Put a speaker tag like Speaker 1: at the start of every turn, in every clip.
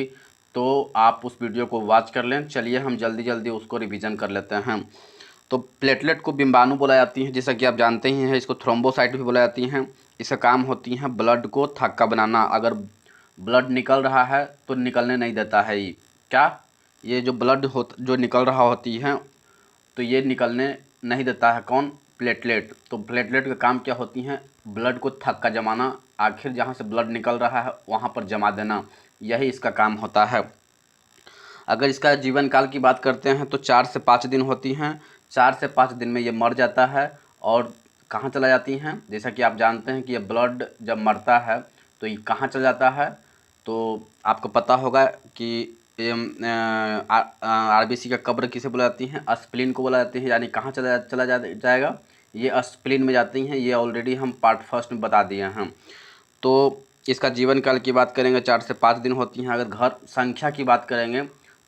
Speaker 1: तो आप उस वीडियो को वॉच कर लें। चलिए हम जल्दी जल्दी उसको रिवीजन कर लेते हैं। तो प्लेटलेट को बिम्बाणु बोला जाती है, जैसा कि आप जानते ही हैं। इसको थ्रोम्बोसाइट भी बोला जाती हैं। इसका काम होती है ब्लड को थक्का बनाना। अगर ब्लड निकल रहा है तो निकलने नहीं देता है ये। क्या ये जो ब्लड जो निकल रहा होती है तो ये निकलने नहीं देता है कौन? प्लेटलेट। तो प्लेटलेट का काम क्या होती हैं? ब्लड को थक्का जमाना, आखिर जहाँ से ब्लड निकल रहा है वहाँ पर जमा देना, यही इसका काम होता है। अगर इसका जीवन काल की बात करते हैं तो 4 से 5 दिन होती हैं। 4 से 5 दिन में ये मर जाता है और कहाँ चला जाती हैं? जैसा कि आप जानते हैं कि ये ब्लड जब मरता है तो ये कहाँ चला जाता है? तो आपको पता होगा कि आरबीसी का कब्र किसे बोला जाती है? स्प्लीन को बोला जाती है। यानी कहाँ चला जाएगा? ये स्प्लीन में जाती हैं। ये ऑलरेडी हम पार्ट फर्स्ट में बता दिए हैं। तो इसका जीवन काल की बात करेंगे 4 से 5 दिन होती हैं। अगर घर संख्या की बात करेंगे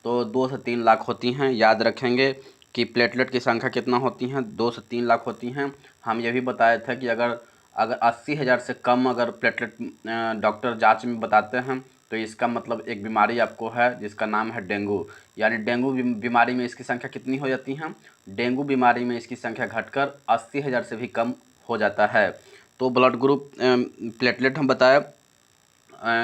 Speaker 1: तो 2 से 3 लाख होती हैं। याद रखेंगे कि प्लेटलेट की संख्या कितना होती हैं? 2 से 3 लाख होती हैं। हम ये भी बताया था कि अगर 80,000 से कम अगर प्लेटलेट डॉक्टर जांच में बताते हैं तो इसका मतलब एक बीमारी आपको है जिसका नाम है डेंगू। यानी डेंगू बीमारी में इसकी संख्या कितनी हो जाती है? डेंगू बीमारी में इसकी संख्या घटकर 80,000 से भी कम हो जाता है। तो ब्लड ग्रुप प्लेटलेट हम बताए,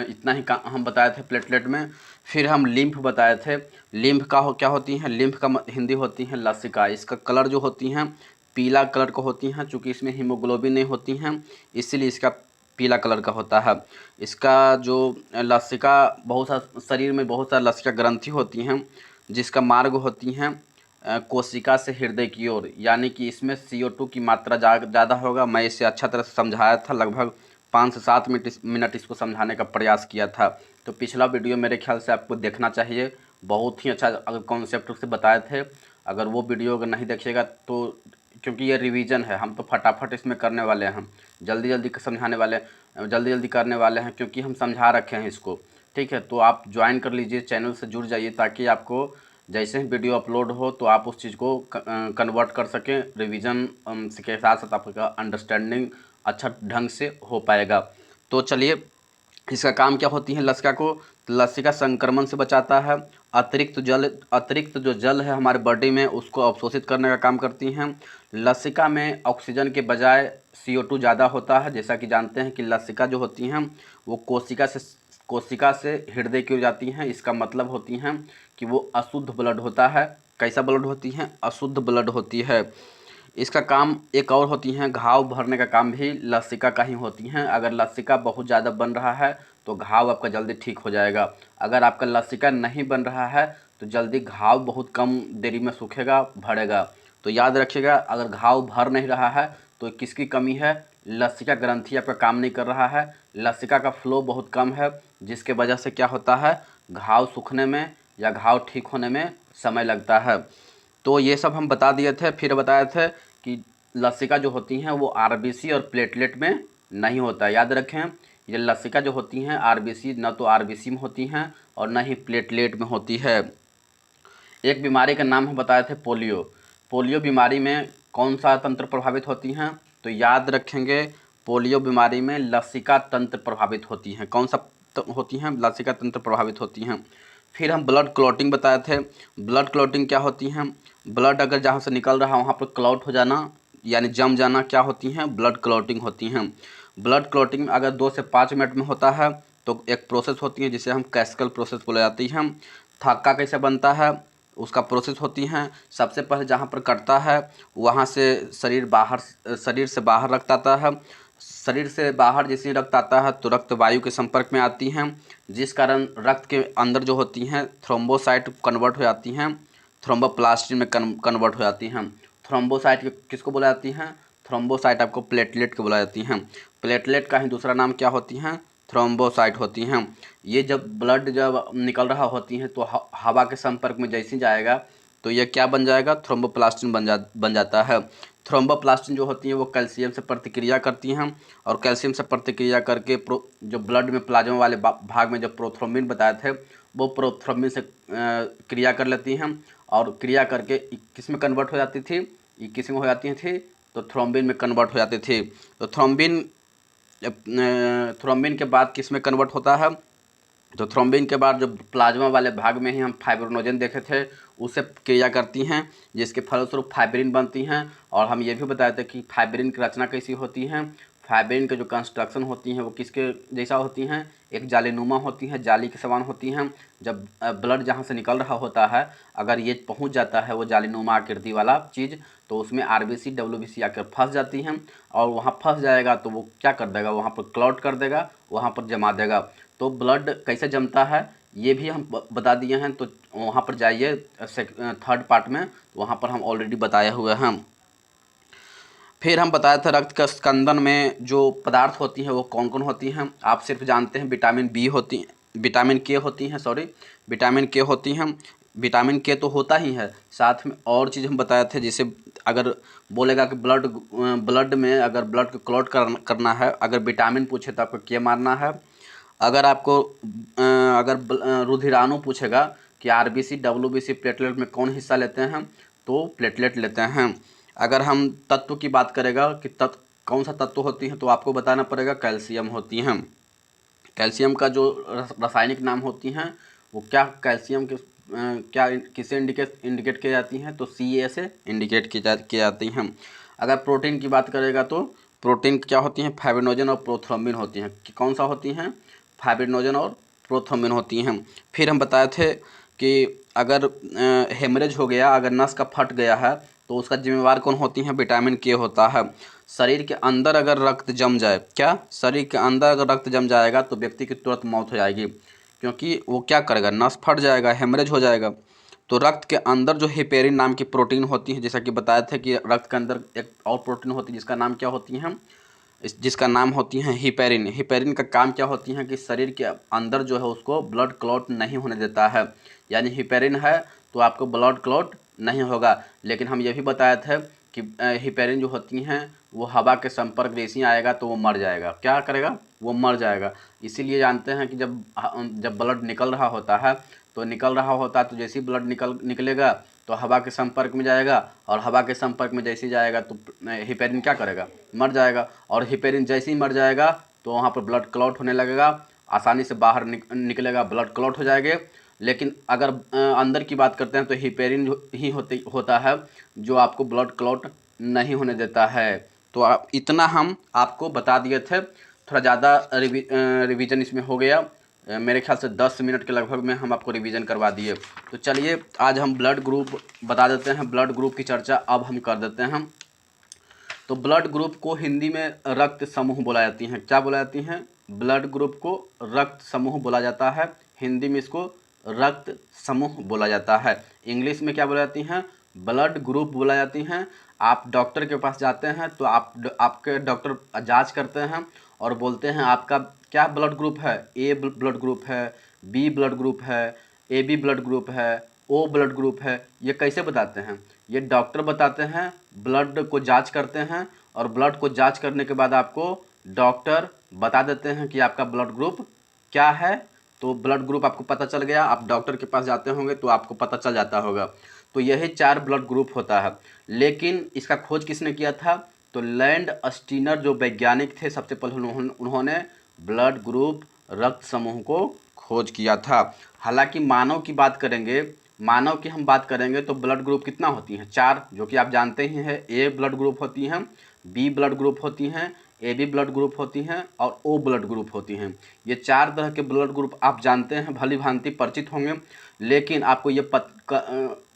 Speaker 1: इतना ही हम बताए थे प्लेटलेट में। फिर हम लिम्फ बताए थे। लिम्फ का क्या होती हैं? लिम्फ का हिंदी होती है लसिका। इसका कलर जो होती हैं पीला कलर का होती हैं। चूँकि इसमें हीमोग्लोबिन नहीं होती हैं इसीलिए इसका पीला कलर का होता है। इसका जो लसिका बहुत सा शरीर में बहुत सारा लसिका ग्रंथि होती हैं जिसका मार्ग होती हैं कोशिका से हृदय की ओर। यानी कि इसमें CO2 की मात्रा ज़्यादा होगा। मैं इसे अच्छा तरह से समझाया था, लगभग 5 से 7 मिनट इसको समझाने का प्रयास किया था। तो पिछला वीडियो मेरे ख्याल से आपको देखना चाहिए। बहुत ही अच्छा अगर कॉन्सेप्ट से बताए थे। अगर वो वीडियो अगर नहीं देखिएगा तो, क्योंकि ये रिवीजन है, हम तो फटाफट इसमें करने वाले हैं, जल्दी जल्दी समझाने वाले, जल्दी जल्दी करने वाले हैं क्योंकि हम समझा रखे हैं इसको। ठीक है, तो आप ज्वाइन कर लीजिए, चैनल से जुड़ जाइए ताकि आपको जैसे ही वीडियो अपलोड हो तो आप उस चीज़ को कन्वर्ट कर सकें। रिवीजन के साथ साथ आपका अंडरस्टैंडिंग अच्छा ढंग से हो पाएगा। तो चलिए, इसका काम क्या होती है लसिका को? लसिका संक्रमण से बचाता है। अतिरिक्त जो जल है हमारे बॉडी में उसको अवशोषित करने का काम करती हैं। लसिका में ऑक्सीजन के बजाय CO2 ज़्यादा होता है। जैसा कि जानते हैं कि लसिका जो होती हैं वो कोशिका से हृदय की ओर जाती हैं। इसका मतलब होती हैं कि वो अशुद्ध ब्लड होता है। कैसा ब्लड होती हैं? अशुद्ध ब्लड होती है। इसका काम एक और होती हैं, घाव भरने का काम भी लसिका का ही होती हैं। अगर लसिका बहुत ज़्यादा बन रहा है तो घाव आपका जल्दी ठीक हो जाएगा। अगर आपका लसिका नहीं बन रहा है तो जल्दी घाव बहुत कम देरी में सूखेगा, भरेगा। तो याद रखिएगा, अगर घाव भर नहीं रहा है तो किसकी कमी है? लसिका ग्रंथि आपका काम नहीं कर रहा है। लसिका का फ्लो बहुत कम है जिसके वजह से क्या होता है? घाव सूखने में या घाव ठीक होने में समय लगता है। तो ये सब हम बता दिए थे। फिर बताए थे कि लसिका जो होती हैं वो आरबीसी और प्लेटलेट में नहीं होता है। याद रखें, ये लसिका जो होती हैं आरबीसी, न तो आरबीसी में होती हैं और न ही प्लेटलेट में होती है। एक बीमारी का नाम हम बताए थे पोलियो। पोलियो बीमारी में कौन सा तंत्र प्रभावित होती हैं? तो याद रखेंगे, पोलियो बीमारी में लसिका तंत्र प्रभावित होती हैं। कौन सा होती हैं? लसिका तंत्र प्रभावित होती हैं। फिर हम ब्लड क्लॉटिंग बताए थे। ब्लड क्लॉटिंग क्या होती हैं? ब्लड अगर जहाँ से निकल रहा है वहाँ पर क्लॉट हो जाना यानी जम जाना, क्या होती हैं? ब्लड क्लॉटिंग होती हैं। ब्लड क्लॉटिंग अगर 2 से 5 मिनट में होता है तो एक प्रोसेस होती है जिसे हम कैस्कल प्रोसेस बोला जाती है। थक्का कैसे बनता है उसका प्रोसेस होती हैं। सबसे पहले जहाँ पर कटता है वहाँ से शरीर से बाहर रक्त आता है। शरीर से बाहर जैसे ही रक्त आता है तो रक्त वायु के संपर्क में आती हैं, जिस कारण रक्त के अंदर जो होती हैं थ्रोम्बोसाइट कन्वर्ट हो जाती हैं, थ्रोम्बोप्लास्टिन में कन्वर्ट हो जाती हैं। थ्रोम्बोसाइट किसको बोला जाती हैं? थ्रोम्बोसाइट आपको प्लेटलेट को बोला जाती हैं। प्लेटलेट का ही दूसरा नाम क्या होती हैं? थ्रोम्बोसाइट होती हैं। ये जब ब्लड जब निकल रहा होती हैं तो हवा के संपर्क में जैसे ही जाएगा तो ये क्या बन जाएगा? थ्रोम्बोप्लास्टिन बन जाता है। थ्रोम्बोप्लास्टिन जो होती हैं वो कैल्शियम से प्रतिक्रिया करती हैं और कैल्शियम से प्रतिक्रिया करके जो ब्लड में प्लाज्मा वाले भाग में जो प्रोथ्रोम्बिन बताए थे वो प्रोथ्रोम्बिन से क्रिया कर लेती हैं और क्रिया करके किस में कन्वर्ट हो जाती थी? ये किस में हो जाती थी? तो थ्रोम्बिन में कन्वर्ट हो जाती थी। तो थ्रोम्बिन के बाद किस में कन्वर्ट होता है? तो थ्रोम्बिन के बाद जो प्लाज्मा वाले भाग में ही हम फाइब्रिनोजन देखे थे, उससे क्रिया करती हैं, जिसके फलस्वरूप फाइब्रिन बनती हैं। और हम ये भी बताए थे कि फाइब्रिन की रचना कैसी होती है। फाइब्रिन के जो कंस्ट्रक्शन होती हैं वो किसके जैसा होती हैं, एक जालीनुमा होती हैं, जाली के समान होती हैं। जब ब्लड जहाँ से निकल रहा होता है, अगर ये पहुँच जाता है वो जालीनुमा आकृति वाला चीज़, तो उसमें आरबीसी डब्ल्यूबीसी आकर फंस जाती हैं। और वहाँ फंस जाएगा तो वो क्या कर देगा, वहाँ पर क्लॉट कर देगा, वहाँ पर जमा देगा। तो ब्लड कैसे जमता है ये भी हम बता दिए हैं। तो वहाँ पर जाइए थर्ड पार्ट में, वहाँ पर हम ऑलरेडी बताए हुए हैं। फिर हम बताया था रक्त के स्कंदन में जो पदार्थ होती हैं वो कौन कौन होती हैं। आप सिर्फ जानते हैं विटामिन बी होती हैं, विटामिन के होती हैं, विटामिन के होती हैं। विटामिन के तो होता ही है, साथ में और चीज़ हम बताए थे। जिसे अगर बोलेगा कि ब्लड में अगर ब्लड को क्लॉट करना है, अगर विटामिन पूछे तो आपको के मारना है। अगर आपको रुधिराणु पूछेगा कि आरबीसी डब्ल्यूबीसी प्लेटलेट में कौन हिस्सा लेते हैं, तो प्लेटलेट लेते हैं। अगर हम तत्व की बात करेगा कि कौन सा तत्व होती हैं, तो आपको बताना पड़ेगा कैल्शियम होती हैं। कैल्शियम का जो रासायनिक नाम होती हैं वो क्या, कैल्शियम के क्या किसे इंडिकेट की जाती हैं, तो Ca से इंडिकेट की जाती हैं। अगर प्रोटीन की बात करेगा तो प्रोटीन क्या होती हैं, फाइब्रिनोजन और प्रोथ्रोम्बिन होती हैं। कि कौन सा होती हैं, फाइब्रिनोजन और प्रोथ्रोम्बिन होती हैं। फिर हम बताए थे कि अगर हेमरेज हो गया, अगर नस का फट गया है, तो उसका जिम्मेवार कौन होती हैं, विटामिन के होता है। शरीर के अंदर अगर रक्त जम जाए, क्या शरीर के अंदर अगर रक्त जम जाएगा तो व्यक्ति की तुरंत मौत हो जाएगी, क्योंकि वो क्या करेगा, नस फट जाएगा, हेमरेज हो जाएगा। तो रक्त के अंदर जो हेपेरिन नाम की प्रोटीन होती है, जैसा कि बताया था कि रक्त के अंदर एक और प्रोटीन होती है जिसका नाम क्या होती है, जिसका नाम होती हैं हिपेरिन। हिपेरिन का काम क्या होती है कि शरीर के अंदर जो है उसको ब्लड क्लॉट नहीं होने देता है। यानी हिपेरिन है तो आपको ब्लड क्लॉट नहीं होगा। लेकिन हम ये भी बताए थे कि हिपेरिन जो होती हैं वो हवा के संपर्क जैसे ही आएगा तो वो मर जाएगा। क्या करेगा, वो मर जाएगा। इसीलिए जानते हैं कि जब ब्लड निकल रहा होता है तो जैसे ही ब्लड निकलेगा तो हवा के संपर्क में जाएगा, और हवा के संपर्क में जैसे ही जाएगा तो हिपेरिन क्या करेगा, मर जाएगा। और हिपेरिन जैसे ही मर जाएगा तो वहाँ पर ब्लड क्लॉट होने लगेगा, आसानी से बाहर निकलेगा, ब्लड क्लॉट हो जाएंगे। लेकिन अगर अंदर की बात करते हैं तो हिपेरिन ही होता है जो आपको ब्लड क्लॉट नहीं होने देता है। तो इतना हम आपको बता दिए थे। थोड़ा ज़्यादा रिवीजन इसमें हो गया, मेरे ख्याल से 10 मिनट के लगभग में हम आपको रिवीजन करवा दिए। तो चलिए आज हम ब्लड ग्रुप बता देते हैं, ब्लड ग्रुप की चर्चा अब हम कर देते हैं। तो ब्लड ग्रुप को हिंदी में रक्त समूह बोला जाती हैं। क्या बोला जाती हैं, ब्लड ग्रुप को रक्त समूह बोला जाता है। हिंदी में इसको रक्त समूह बोला जाता है। इंग्लिश में क्या बोला जाती हैं, ब्लड ग्रुप बोला जाती हैं। आप डॉक्टर के पास जाते हैं तो आपके डॉक्टर जांच करते हैं और बोलते हैं आपका क्या ब्लड ग्रुप है, ए ब्लड ग्रुप है, बी ब्लड ग्रुप है, AB ब्लड ग्रुप है, O ब्लड ग्रुप है। ये कैसे बताते हैं, ये डॉक्टर बताते हैं, ब्लड को जांच करते हैं, और ब्लड को जांच करने के बाद आपको डॉक्टर बता देते हैं कि आपका ब्लड ग्रुप क्या है। तो ब्लड ग्रुप आपको पता चल गया, आप डॉक्टर के पास जाते होंगे तो आपको पता चल जाता होगा। तो यही 4 ब्लड ग्रुप होता है। लेकिन इसका खोज किसने किया था, तो लैंड स्टीनर जो वैज्ञानिक थे, सबसे पहले उन्होंने ब्लड ग्रुप रक्त समूह को खोज किया था। हालांकि मानव की बात करेंगे, मानव की हम बात करेंगे तो ब्लड ग्रुप कितना होती हैं, 4, जो कि आप जानते ही हैं। ए ब्लड ग्रुप होती हैं, बी ब्लड ग्रुप होती हैं, AB ब्लड ग्रुप होती हैं, और O ब्लड ग्रुप होती हैं। ये 4 तरह के ब्लड ग्रुप आप जानते हैं, भली भांति परिचित होंगे। लेकिन आपको ये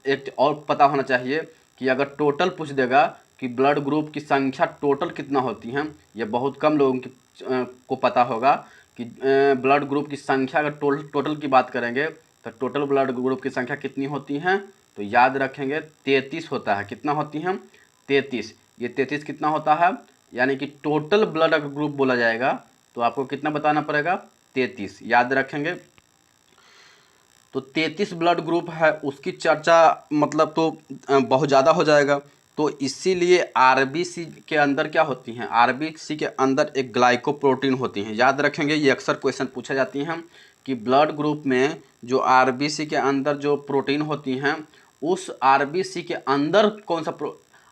Speaker 1: एक और पता होना चाहिए कि अगर टोटल पूछ देगा कि ब्लड ग्रुप की संख्या टोटल कितना होती हैं, ये बहुत कम लोगों को पता होगा कि ब्लड ग्रुप की संख्या अगर टोटल की बात करेंगे तो टोटल ब्लड ग्रुप की संख्या कितनी होती हैं, तो याद रखेंगे 33 होता है। कितना होती हैं, 33। ये 33 कितना होता है, यानी कि टोटल ब्लड ग्रुप बोला जाएगा तो आपको कितना बताना पड़ेगा, 33, याद रखेंगे। तो 33 ब्लड ग्रुप है, उसकी चर्चा मतलब तो बहुत ज़्यादा हो जाएगा। तो इसीलिए आरबीसी के अंदर क्या होती हैं, आरबीसी के अंदर एक ग्लाइकोप्रोटीन होती हैं। याद रखेंगे, ये अक्सर क्वेश्चन पूछे जाती हैं कि ब्लड ग्रुप में जो आरबीसी के अंदर जो प्रोटीन होती हैं, उस आरबीसी के अंदर कौन सा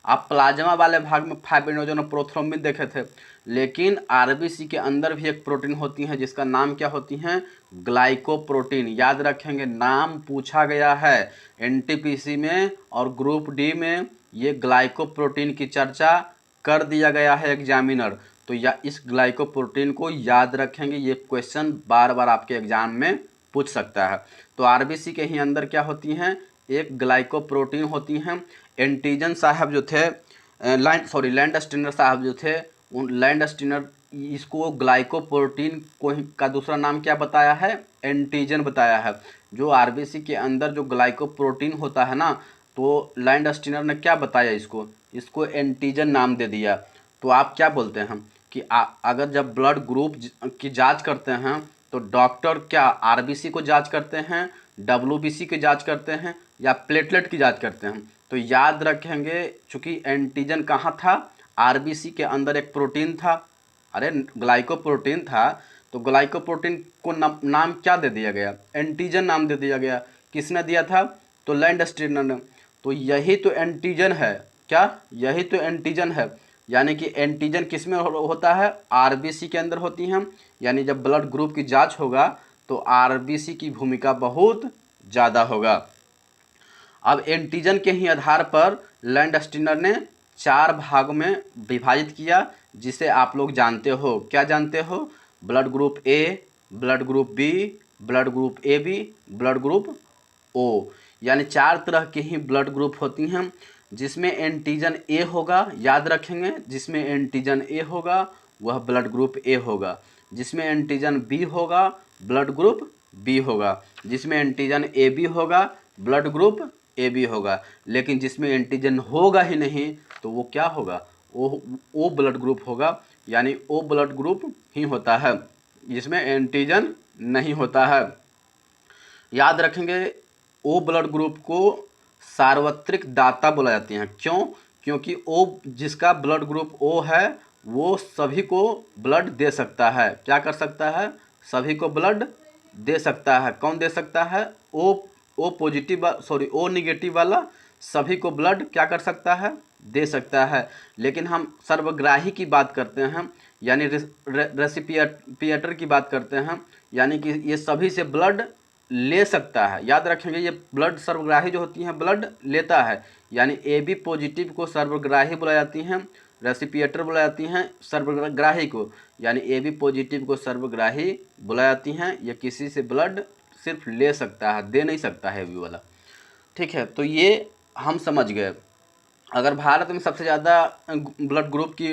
Speaker 1: आप प्लाज्मा वाले भाग में फाइब्रिनोजन और प्रोथ्रोम्बिन देखे थे, लेकिन आरबीसी के अंदर भी एक प्रोटीन होती है जिसका नाम क्या होती है, ग्लाइकोप्रोटीन। याद रखेंगे, नाम पूछा गया है एनटीपीसी में और ग्रुप डी में, ये ग्लाइकोप्रोटीन की चर्चा कर दिया गया है एग्जामिनर। तो या इस ग्लाइकोप्रोटीन को याद रखेंगे, ये क्वेश्चन बार बार आपके एग्जाम में पूछ सकता है। तो आरबीसी के ही अंदर क्या होती हैं, एक ग्लाइकोप्रोटीन होती हैं। एंटीजन साहब जो थे, लैंडस्टीनर साहब जो थे, उन लैंडस्टीनर इसको ग्लाइकोप्रोटीन को का दूसरा नाम क्या बताया है, एंटीजन बताया है। जो आरबीसी के अंदर जो ग्लाइकोप्रोटीन होता है ना, तो लैंडस्टीनर ने क्या बताया, इसको एंटीजन नाम दे दिया। तो आप क्या बोलते हैं कि अगर जब ब्लड ग्रुप की जांच करते हैं तो डॉक्टर क्या आरबीसी को जांच करते हैं, डब्ल्यूबीसी की जांच करते हैं या प्लेटलेट की जांच करते हैं। तो याद रखेंगे, चूंकि एंटीजन कहाँ था, आरबीसी के अंदर एक प्रोटीन था, अरे ग्लाइकोप्रोटीन था, तो ग्लाइकोप्रोटीन को नाम क्या दे दिया गया, एंटीजन नाम दे दिया गया। किसने दिया था, तो लैंडस्टीनर ने। तो यही तो एंटीजन है, क्या यही तो एंटीजन है। यानी कि एंटीजन किस में होता है, आरबीसी के अंदर होती हैं। यानी जब ब्लड ग्रुप की जांच होगा तो आरबीसी की भूमिका बहुत ज़्यादा होगा। अब एंटीजन के ही आधार पर लैंडस्टीनर ने 4 भाग में विभाजित किया, जिसे आप लोग जानते हो। क्या जानते हो, blood group A, blood group B, blood group A B, blood group O. यानी 4 तरह के ही ब्लड ग्रुप होती हैं, जिसमें एंटीजन ए होगा, याद रखेंगे, जिसमें एंटीजन ए होगा वह ब्लड ग्रुप ए होगा। जिसमें एंटीजन बी होगा ब्लड ग्रुप बी होगा। जिसमें एंटीजन ए बी होगा ब्लड ग्रुप ए बी होगा। लेकिन जिसमें एंटीजन होगा ही नहीं तो वो क्या होगा, ओ ब्लड ग्रुप होगा। यानी ओ ब्लड ग्रुप ही होता है जिसमें एंटीजन नहीं होता है। याद रखेंगे, ओ ब्लड ग्रुप को सार्वत्रिक दाता बोला जाती हैं। क्यों, क्योंकि ओ जिसका ब्लड ग्रुप ओ है वो सभी को ब्लड दे सकता है। क्या कर सकता है, सभी को ब्लड दे सकता है। कौन दे सकता है, ओ पॉजिटिव ओ निगेटिव वाला सभी को ब्लड क्या कर सकता है, दे सकता है। लेकिन हम सर्वग्राही की बात करते हैं, यानी रेसिपिएटर की बात करते हैं, यानी कि ये सभी से ब्लड ले सकता है। याद रखेंगे, ये ब्लड सर्वग्राही जो होती हैं ब्लड लेता है। यानी ए बी पॉजिटिव को सर्वग्राही बुलाई जाती हैं, रेसिपिएटर बुलाई जाती हैं सर्वग्राही को। यानी ए बी पॉजिटिव को सर्वग्राही बुलाई जाती हैं। ये किसी से ब्लड सिर्फ ले सकता है, दे नहीं सकता है ए बी वाला। ठीक है, तो ये हम समझ गए। अगर भारत में सबसे ज़्यादा ब्लड ग्रुप की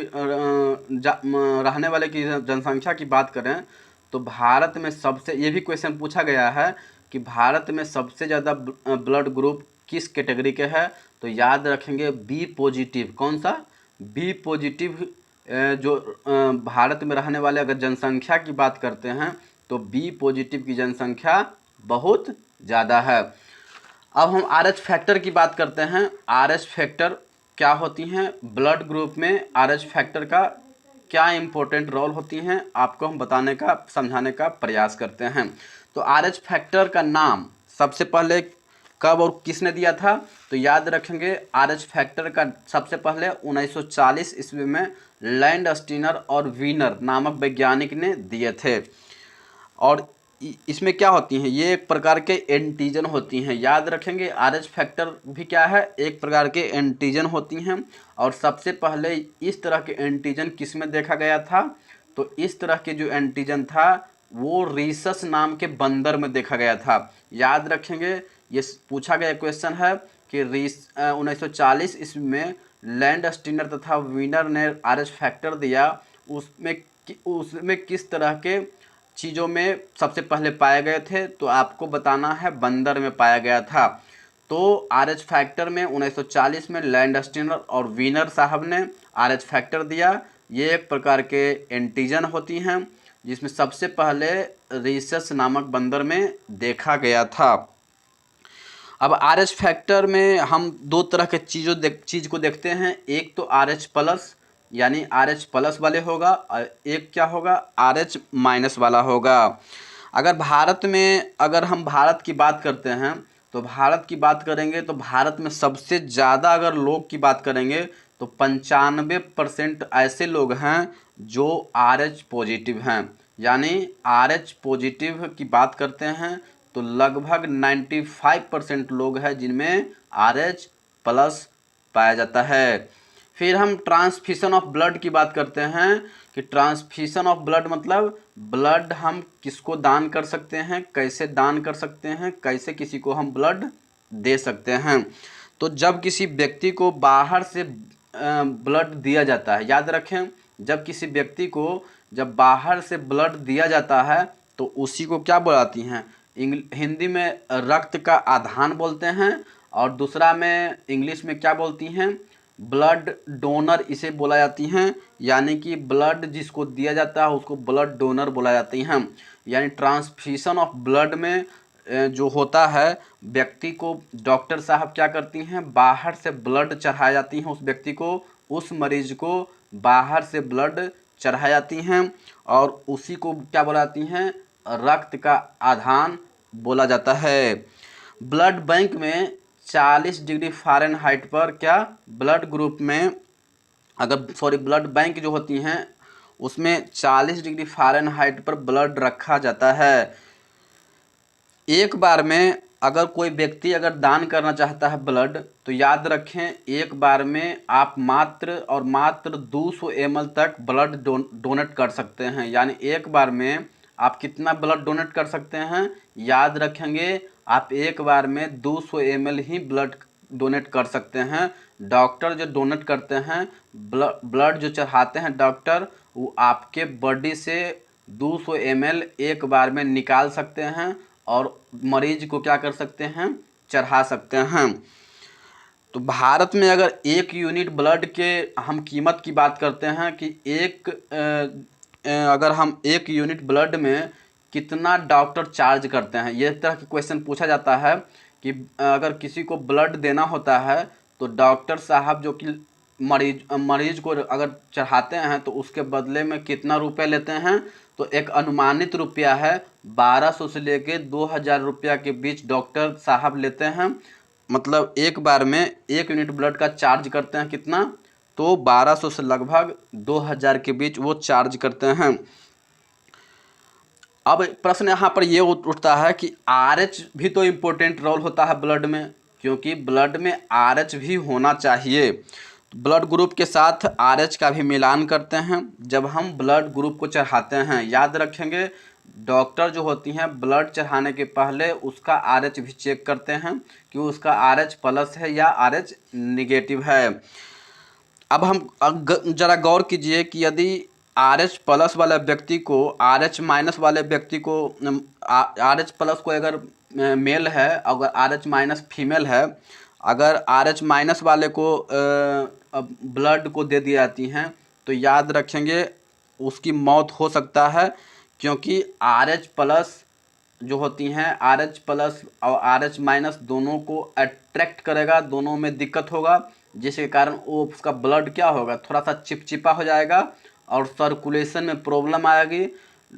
Speaker 1: रहने वाले की जनसंख्या की बात करें तो भारत में सबसे, ये भी क्वेश्चन पूछा गया है कि भारत में सबसे ज़्यादा ब्लड ग्रुप किस कैटेगरी के है, तो याद रखेंगे बी पॉजिटिव। कौन सा, बी पॉजिटिव। जो भारत में रहने वाले अगर जनसंख्या की बात करते हैं तो बी पॉजिटिव की जनसंख्या बहुत ज़्यादा है। अब हम आरएच फैक्टर की बात करते हैं। आरएच फैक्टर क्या होती हैं, ब्लड ग्रुप में आरएच फैक्टर का क्या इम्पोर्टेंट रोल होती हैं, आपको हम बताने का समझाने का प्रयास करते हैं। तो आरएच फैक्टर का नाम सबसे पहले कब और किसने दिया था, तो याद रखेंगे आरएच फैक्टर का सबसे पहले 1940 ईस्वी में लैंडस्टीनर और वीनर नामक वैज्ञानिक ने दिए थे। और इसमें क्या होती हैं, ये एक प्रकार के एंटीजन होती हैं। याद रखेंगे, आरएच फैक्टर भी क्या है, एक प्रकार के एंटीजन होती हैं। और सबसे पहले इस तरह के एंटीजन किस में देखा गया था, तो इस तरह के जो एंटीजन था वो रीसस नाम के बंदर में देखा गया था। याद रखेंगे, ये पूछा गया क्वेश्चन है कि 1940 ईस्वी में लैंडस्टीनर तथा वीनर ने आरएच फैक्टर दिया, उसमें किस तरह के चीज़ों में सबसे पहले पाए गए थे, तो आपको बताना है बंदर में पाया गया था। तो आरएच फैक्टर में 1940 में लैंडस्टीनर और वीनर साहब ने आरएच फैक्टर दिया। ये एक प्रकार के एंटीजन होती हैं जिसमें सबसे पहले रीसस नामक बंदर में देखा गया था। अब आरएच फैक्टर में हम 2 तरह के चीज़ को देखते हैं। एक तो आरएच प्लस यानी आरएच प्लस वाले होगा और एक क्या होगा, आरएच माइनस वाला होगा। अगर हम भारत की बात करते हैं तो भारत की बात करेंगे तो भारत में सबसे ज़्यादा अगर लोग की बात करेंगे तो 95% ऐसे लोग हैं जो RH पॉजिटिव हैं। यानी RH पॉजिटिव की बात करते हैं तो लगभग 95% लोग हैं जिनमें RH प्लस पाया जाता है। फिर हम ट्रांसफ्यूशन ऑफ ब्लड की बात करते हैं कि ट्रांसफ्यूशन ऑफ ब्लड मतलब ब्लड हम किसको दान कर सकते हैं, कैसे दान कर सकते हैं, कैसे किसी को हम ब्लड दे सकते हैं। तो जब किसी व्यक्ति को बाहर से ब्लड दिया जाता है, याद रखें, जब किसी व्यक्ति को जब बाहर से ब्लड दिया जाता है तो उसी को क्या बुलाती हैं, हिंदी में रक्त का आधान बोलते हैं, और दूसरा में इंग्लिश में क्या बोलती हैं, ब्लड डोनर इसे बोला जाती हैं। यानी कि ब्लड जिसको दिया जाता है उसको ब्लड डोनर बोला जाती हैं। यानी ट्रांसफ्यूशन ऑफ ब्लड में जो होता है, व्यक्ति को डॉक्टर साहब क्या करती हैं, बाहर से ब्लड चढ़ाई जाती हैं उस व्यक्ति को, उस मरीज को बाहर से ब्लड चढ़ाई जाती हैं और उसी को क्या बुलाती हैं, रक्त का आधान बोला जाता है। ब्लड बैंक में 40 डिग्री फ़ारेनहाइट पर क्या ब्लड ग्रुप में ब्लड बैंक जो होती हैं उसमें 40 डिग्री फ़ारेनहाइट पर ब्लड रखा जाता है। एक बार में अगर कोई व्यक्ति अगर दान करना चाहता है ब्लड, तो याद रखें एक बार में आप मात्र 200 ml तक ब्लड डोनेट कर सकते हैं। यानी एक बार में आप कितना ब्लड डोनेट कर सकते हैं, याद रखेंगे आप एक बार में 200 ml ही ब्लड डोनेट कर सकते हैं। डॉक्टर जो डोनेट करते हैं, ब्लड जो चढ़ाते हैं डॉक्टर, वो आपके बॉडी से 200 ml एक बार में निकाल सकते हैं और मरीज को क्या कर सकते हैं, चढ़ा सकते हैं। तो भारत में अगर 1 यूनिट ब्लड के हम कीमत की बात करते हैं कि अगर हम 1 यूनिट ब्लड में कितना डॉक्टर चार्ज करते हैं, ये तरह के क्वेश्चन पूछा जाता है कि अगर किसी को ब्लड देना होता है तो डॉक्टर साहब जो कि मरीज को अगर चढ़ाते हैं तो उसके बदले में कितना रुपये लेते हैं, तो एक अनुमानित रुपया है 1200 से लेके 2000 रुपया के बीच डॉक्टर साहब लेते हैं। मतलब एक बार में 1 यूनिट ब्लड का चार्ज करते हैं कितना, तो 1200 से लगभग 2000 के बीच वो चार्ज करते हैं। अब प्रश्न यहाँ पर ये उठता है कि RH भी तो इम्पोर्टेंट रोल होता है ब्लड में, क्योंकि ब्लड में RH भी होना चाहिए। ब्लड ग्रुप के साथ RH का भी मिलान करते हैं जब हम ब्लड ग्रुप को चढ़ाते हैं। याद रखेंगे डॉक्टर जो होती हैं ब्लड चढ़ाने के पहले उसका RH भी चेक करते हैं कि उसका RH प्लस है या RH निगेटिव है। अब हम ज़रा गौर कीजिए कि यदि RH प्लस वाले व्यक्ति को RH माइनस वाले व्यक्ति को RH प्लस को अगर मेल है, अगर RH माइनस फीमेल है, अगर RH माइनस वाले को ब्लड को दे दी जाती हैं तो याद रखेंगे उसकी मौत हो सकता है, क्योंकि RH प्लस जो होती हैं, RH प्लस और RH माइनस दोनों को अट्रैक्ट करेगा, दोनों में दिक्कत होगा, जिसके कारण वो उसका ब्लड क्या होगा, थोड़ा सा चिपचिपा हो जाएगा और सर्कुलेशन में प्रॉब्लम आएगी।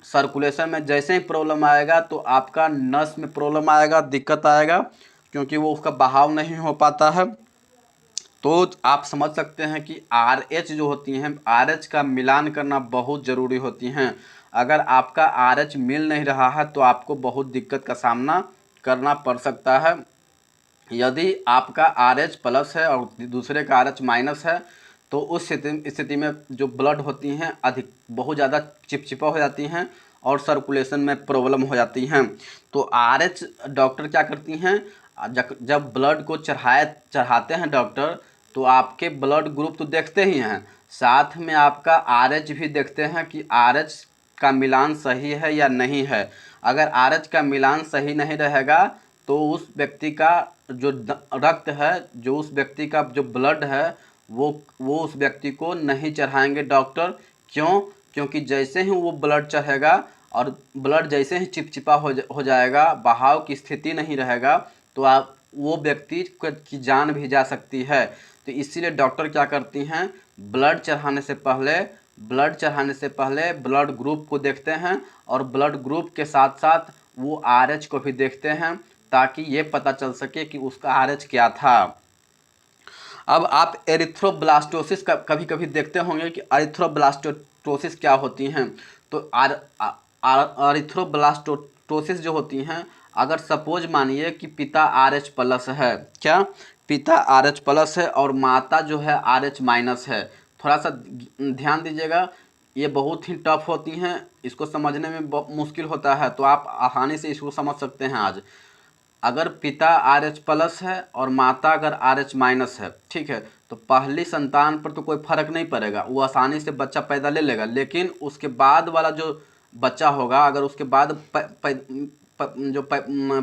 Speaker 1: सर्कुलेशन में जैसे ही प्रॉब्लम आएगा तो आपका नस में प्रॉब्लम आएगा, दिक्कत आएगा, क्योंकि वो उसका बहाव नहीं हो पाता है। तो आप समझ सकते हैं कि RH जो होती हैं, RH का मिलान करना बहुत ज़रूरी होती हैं। अगर आपका RH मिल नहीं रहा है तो आपको बहुत दिक्कत का सामना करना पड़ सकता है। यदि आपका RH प्लस है और दूसरे का RH माइनस है तो उस स्थिति में जो ब्लड होती हैं अधिक बहुत ज़्यादा चिपचिपा हो जाती हैं और सर्कुलेशन में प्रॉब्लम हो जाती हैं। तो RH डॉक्टर क्या करती हैं, जब ब्लड को चढ़ाते हैं डॉक्टर तो आपके ब्लड ग्रुप तो देखते ही हैं, साथ में आपका RH भी देखते हैं कि RH का मिलान सही है या नहीं है। अगर RH का मिलान सही नहीं रहेगा तो उस व्यक्ति का जो रक्त है, जो उस व्यक्ति का जो ब्लड है, वो उस व्यक्ति को नहीं चढ़ाएंगे डॉक्टर। क्यों? क्योंकि जैसे ही वो ब्लड चढ़ेगा और ब्लड जैसे ही चिपचिपा हो जाएगा, बहाव की स्थिति नहीं रहेगा, तो आप वो व्यक्ति की जान भी जा सकती है। तो इसीलिए डॉक्टर क्या करती हैं, ब्लड चढ़ाने से पहले ब्लड ग्रुप को देखते हैं और ब्लड ग्रुप के साथ साथ वो RH को भी देखते हैं, ताकि ये पता चल सके कि उसका RH क्या था। अब आप एरिथ्रोब्लास्टोसिस का कभी कभी देखते होंगे कि एरिथ्रोब्लास्टोसिस क्या होती हैं। तो एरिथ्रोब्लास्टोसिस जो होती हैं, अगर सपोज मानिए कि पिता RH प्लस है, क्या पिता RH प्लस है और माता जो है RH माइनस है। थोड़ा सा ध्यान दीजिएगा, ये बहुत ही टफ होती हैं, इसको समझने में मुश्किल होता है, तो आप आसानी से इसको समझ सकते हैं आज। अगर पिता RH प्लस है और माता अगर RH माइनस है, ठीक है, तो पहली संतान पर तो कोई फर्क नहीं पड़ेगा, वो आसानी से बच्चा पैदा ले लेगा। लेकिन उसके बाद वाला जो बच्चा होगा, अगर उसके बाद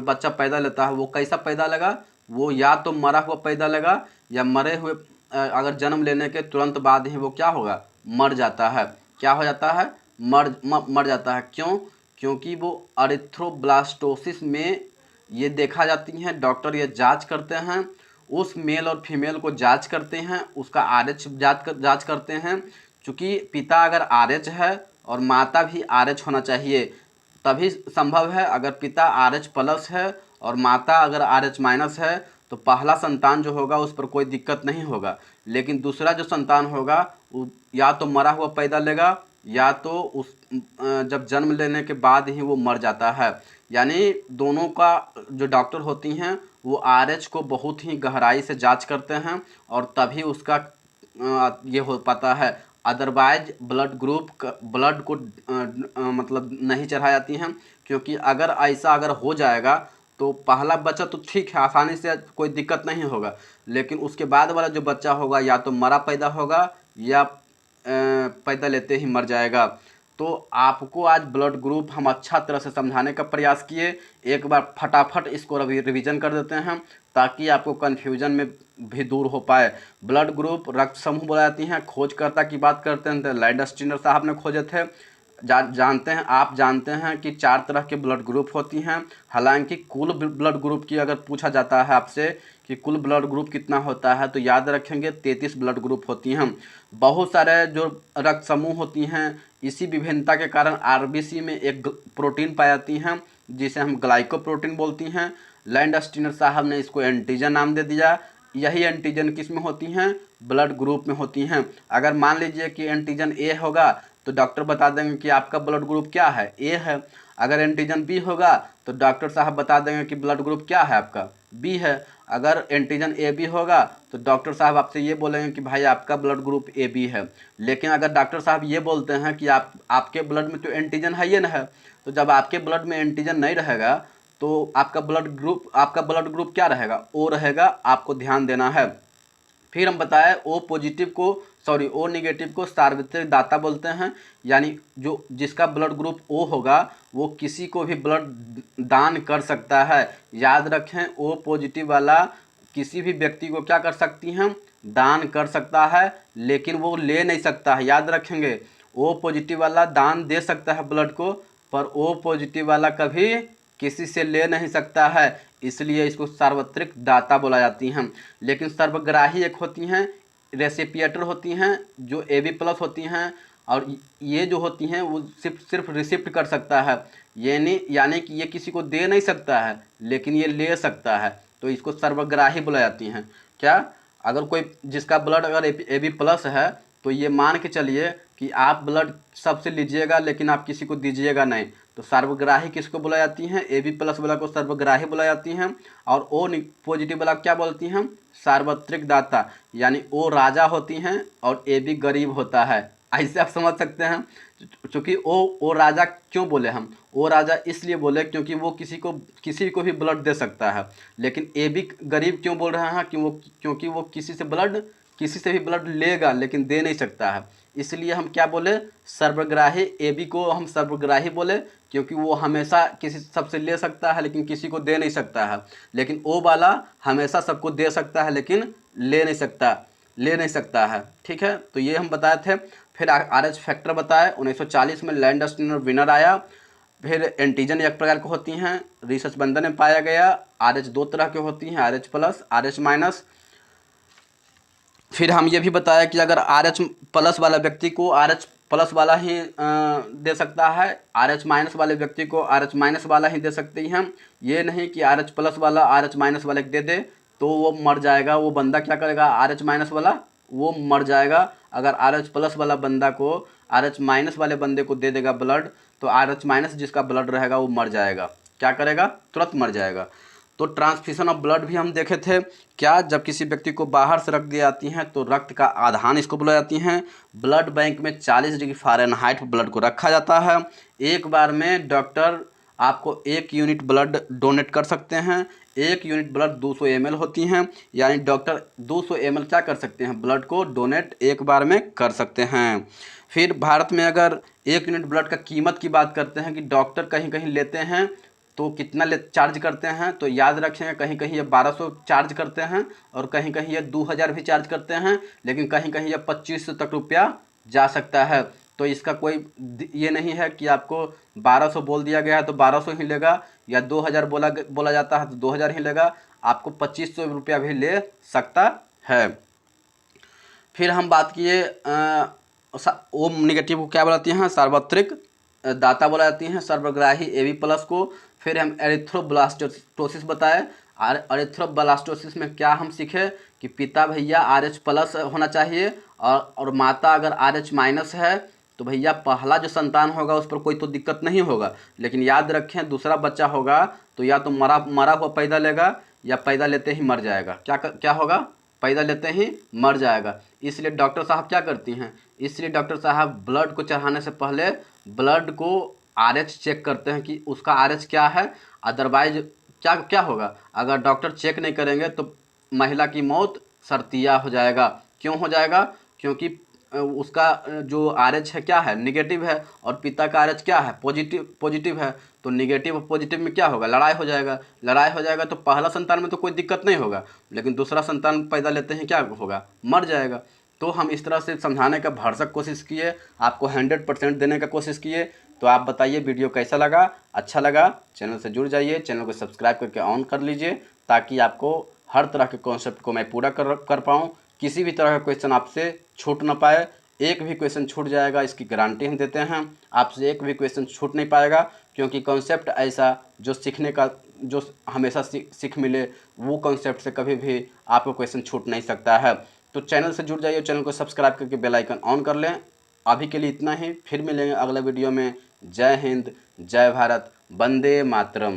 Speaker 1: बच्चा पैदा लेता है, वो कैसा पैदा लेगा, वो या तो मरा हुआ पैदा लेगा, या मरे हुए अगर जन्म लेने के तुरंत बाद ही वो क्या होगा, मर जाता है। क्या हो जाता है, मर जाता है। क्यों? क्योंकि वो एरिथ्रोब्लास्टोसिस में ये देखा जाती हैं, डॉक्टर ये जांच करते हैं, उस मेल और फीमेल को जांच करते हैं, उसका RH जांच करते हैं। चूँकि पिता अगर RH है और माता भी RH होना चाहिए, तभी संभव है। अगर पिता RH प्लस है और माता अगर RH माइनस है, तो पहला संतान जो होगा उस पर कोई दिक्कत नहीं होगा। लेकिन दूसरा जो संतान होगा वो या तो मरा हुआ पैदा लेगा, या तो उस जब जन्म लेने के बाद ही वो मर जाता है। यानी दोनों का जो डॉक्टर होती हैं वो RH को बहुत ही गहराई से जांच करते हैं, और तभी उसका ये हो पाता है। अदरवाइज ब्लड को मतलब नहीं चढ़ाई जाती हैं, क्योंकि अगर ऐसा अगर हो जाएगा तो पहला बच्चा तो ठीक है, आसानी से कोई दिक्कत नहीं होगा, लेकिन उसके बाद वाला जो बच्चा होगा या तो मरा पैदा होगा, या पैदा लेते ही मर जाएगा। तो आपको आज ब्लड ग्रुप हम अच्छा तरह से समझाने का प्रयास किए। एक बार फटाफट इसको रिवीजन कर देते हैं, ताकि आपको कन्फ्यूजन में भी दूर हो पाए। ब्लड ग्रुप रक्त समूह बोला जाती हैं। खोजकर्ता की बात करते हैं तो लैंडस्टीनर साहब ने खोजे थे। जानते हैं, आप जानते हैं कि 4 तरह के ब्लड ग्रुप होती हैं। हालांकि कुल ब्लड ग्रुप की अगर पूछा जाता है आपसे कि कुल ब्लड ग्रुप कितना होता है, तो याद रखेंगे 33 ब्लड ग्रुप होती हैं। बहुत सारे जो रक्त समूह होती हैं, इसी विभिन्नता के कारण RBC में एक प्रोटीन पाई जाती हैं, जिसे हम ग्लाइकोप्रोटीन बोलती हैं। लैंडस्टीनर साहब ने इसको एंटीजन नाम दे दिया। यही एंटीजन किस में होती हैं, ब्लड ग्रुप में होती हैं। अगर मान लीजिए कि एंटीजन A होगा, तो डॉक्टर बता देंगे कि आपका ब्लड ग्रुप क्या है, A है। अगर एंटीजन B होगा, तो डॉक्टर साहब बता देंगे कि ब्लड ग्रुप क्या है आपका, B है। अगर एंटीजन AB होगा, तो डॉक्टर साहब आपसे ये बोलेंगे कि भाई आपका ब्लड ग्रुप AB है। लेकिन अगर डॉक्टर साहब ये बोलते हैं कि आपके ब्लड में तो एंटीजन है ही ना है, तो जब आपके ब्लड में एंटीजन नहीं रहेगा, तो आपका ब्लड ग्रुप क्या रहेगा, O रहेगा। आपको ध्यान देना है। फिर हम बताएं O नेगेटिव को सार्वत्रिक दाता बोलते हैं। यानी जिसका ब्लड ग्रुप O होगा, वो किसी को भी ब्लड दान कर सकता है। याद रखें, O पॉजिटिव वाला किसी भी व्यक्ति को क्या कर सकती हैं, दान कर सकता है, लेकिन वो ले नहीं सकता है। याद रखेंगे, O पॉजिटिव वाला दान दे सकता है ब्लड को, पर O पॉजिटिव वाला कभी किसी से ले नहीं सकता है, इसलिए इसको सार्वत्रिक दाता बोला जाती हैं। लेकिन सर्वग्राही एक होती हैं, रेसिपिएटर होती हैं, जो AB+ होती हैं, और ये जो होती हैं वो सिर्फ रिसिप्ट कर सकता है। यानी कि ये किसी को दे नहीं सकता है, लेकिन ये ले सकता है, तो इसको सर्वग्राही बोला जाती हैं। क्या? अगर कोई जिसका ब्लड अगर AB+ है, तो ये मान के चलिए कि आप ब्लड सबसे लीजिएगा, लेकिन आप किसी को दीजिएगा नहीं, तो सर्वग्राही किसको बोला जाती हैं, AB+ वाला को सर्वग्राही बोला जाती हैं। और O पॉजिटिव वाला क्या बोलती हैं, सार्वत्रिक दाता। यानी O राजा होती हैं और AB गरीब होता है। ऐसे आप समझ सकते हैं। चूँकि O राजा क्यों बोले हम, O राजा इसलिए बोले क्योंकि वो किसी को भी ब्लड दे सकता है। लेकिन AB गरीब क्यों बोल रहे हैं, क्योंकि वो किसी से भी ब्लड लेगा, लेकिन दे नहीं सकता है। इसलिए हम क्या बोले, सर्वग्राही। AB को हम सर्वग्राही बोले क्योंकि वो हमेशा किसी सबसे ले सकता है, लेकिन किसी को दे नहीं सकता है। लेकिन O वाला हमेशा सबको दे सकता है, लेकिन ले नहीं सकता है। ठीक है, तो ये हम बताए थे। फिर RH फैक्टर बताए, 1940 में लैंडस्टीनर विनर आया। फिर एंटीजन एक प्रकार की होती हैं, रिसर्च बंदर में पाया गया। RH 2 तरह की होती हैं, RH+, RH-। फिर हम ये भी बताया कि अगर RH+ वाला व्यक्ति को RH+ वाला ही दे सकता है, RH- वाले व्यक्ति को RH- वाला ही दे सकती हैं। ये नहीं कि RH+ वाला RH- वाले दे दे, तो वो मर जाएगा। वो बंदा क्या करेगा, RH माइनस वाला वो मर जाएगा। अगर RH प्लस वाला बंदा को RH माइनस वाले बंदे को दे देगा ब्लड, तो RH माइनस जिसका ब्लड रहेगा वो मर जाएगा। क्या करेगा, तुरंत मर जाएगा। तो ट्रांसफ्यूजन ऑफ ब्लड भी हम देखे थे क्या, जब किसी व्यक्ति को बाहर से रक्त दी जाती हैं तो रक्त का आधान इसको बुला जाती हैं। ब्लड बैंक में 40 डिग्री फ़ारेनहाइट पर ब्लड को रखा जाता है। एक बार में डॉक्टर आपको 1 यूनिट ब्लड डोनेट कर सकते हैं। 1 यूनिट ब्लड 200 ml होती हैं, यानी डॉक्टर 200 ml क्या कर सकते हैं, ब्लड को डोनेट एक बार में कर सकते हैं। फिर भारत में अगर 1 यूनिट ब्लड का कीमत की बात करते हैं कि डॉक्टर कहीं कहीं लेते हैं तो कितना चार्ज करते हैं, तो याद रखें कहीं कहीं ये 1200 चार्ज करते हैं और कहीं कहीं ये 2000 भी चार्ज करते हैं, लेकिन कहीं कहीं ये 2500 तक रुपया जा सकता है। तो इसका कोई ये नहीं है कि आपको 1200 बोल दिया गया है तो 1200 ही लेगा, या 2000 बोला जाता है तो 2000 ही लेगा, आपको 2500 रुपया भी ले सकता है। फिर हम बात किए ओ निगेटिव को क्या बोलाती हैं, सार्वत्रिक दाता बोला जाती हैं, सर्वग्राही AB प्लस को। फिर हम एरिथ्रोब्लास्टोसिस बताए। एरिथ्रोब्लास्टोसिस में क्या हम सीखे कि पिता भैया RH प्लस होना चाहिए और माता अगर RH माइनस है तो भैया पहला जो संतान होगा उस पर कोई तो दिक्कत नहीं होगा, लेकिन याद रखें दूसरा बच्चा होगा तो या तो मरा हुआ पैदा लेगा या पैदा लेते ही मर जाएगा। क्या होगा, पैदा लेते ही मर जाएगा। इसलिए डॉक्टर साहब क्या करती हैं, इसलिए डॉक्टर साहब ब्लड को चढ़ाने से पहले ब्लड को RH चेक करते हैं कि उसका RH क्या है। अदरवाइज क्या होगा, अगर डॉक्टर चेक नहीं करेंगे तो महिला की मौत शर्तिया हो जाएगा। क्यों हो जाएगा, क्योंकि उसका जो RH है क्या है, निगेटिव है, और पिता का RH क्या है, पॉजिटिव है। तो निगेटिव और पॉजिटिव में क्या होगा, लड़ाई हो जाएगा। तो पहला संतान में तो कोई दिक्कत नहीं होगा, लेकिन दूसरा संतान पैदा लेते हैं क्या होगा, मर जाएगा। तो हम इस तरह से समझाने का भरसक कोशिश किए, आपको 100% देने का कोशिश किए। तो आप बताइए वीडियो कैसा लगा, अच्छा लगा चैनल से जुड़ जाइए, चैनल को सब्सक्राइब करके ऑन कर लीजिए, ताकि आपको हर तरह के कॉन्सेप्ट को मैं पूरा कर पाऊँ। किसी भी तरह का क्वेश्चन आपसे छूट ना पाए। एक भी क्वेश्चन छूट जाएगा इसकी गारंटी हम देते हैं, आपसे एक भी क्वेश्चन छूट नहीं पाएगा, क्योंकि कॉन्सेप्ट ऐसा जो सीखने का जो हमेशा सीख मिले वो कॉन्सेप्ट से कभी भी आपको क्वेश्चन छूट नहीं सकता है। तो चैनल से जुड़ जाइए, चैनल को सब्सक्राइब करके बेल आइकन ऑन कर लें। अभी के लिए इतना ही, फिर मिलेंगे अगले वीडियो में। जय हिंद, जय भारत, वंदे मातरम।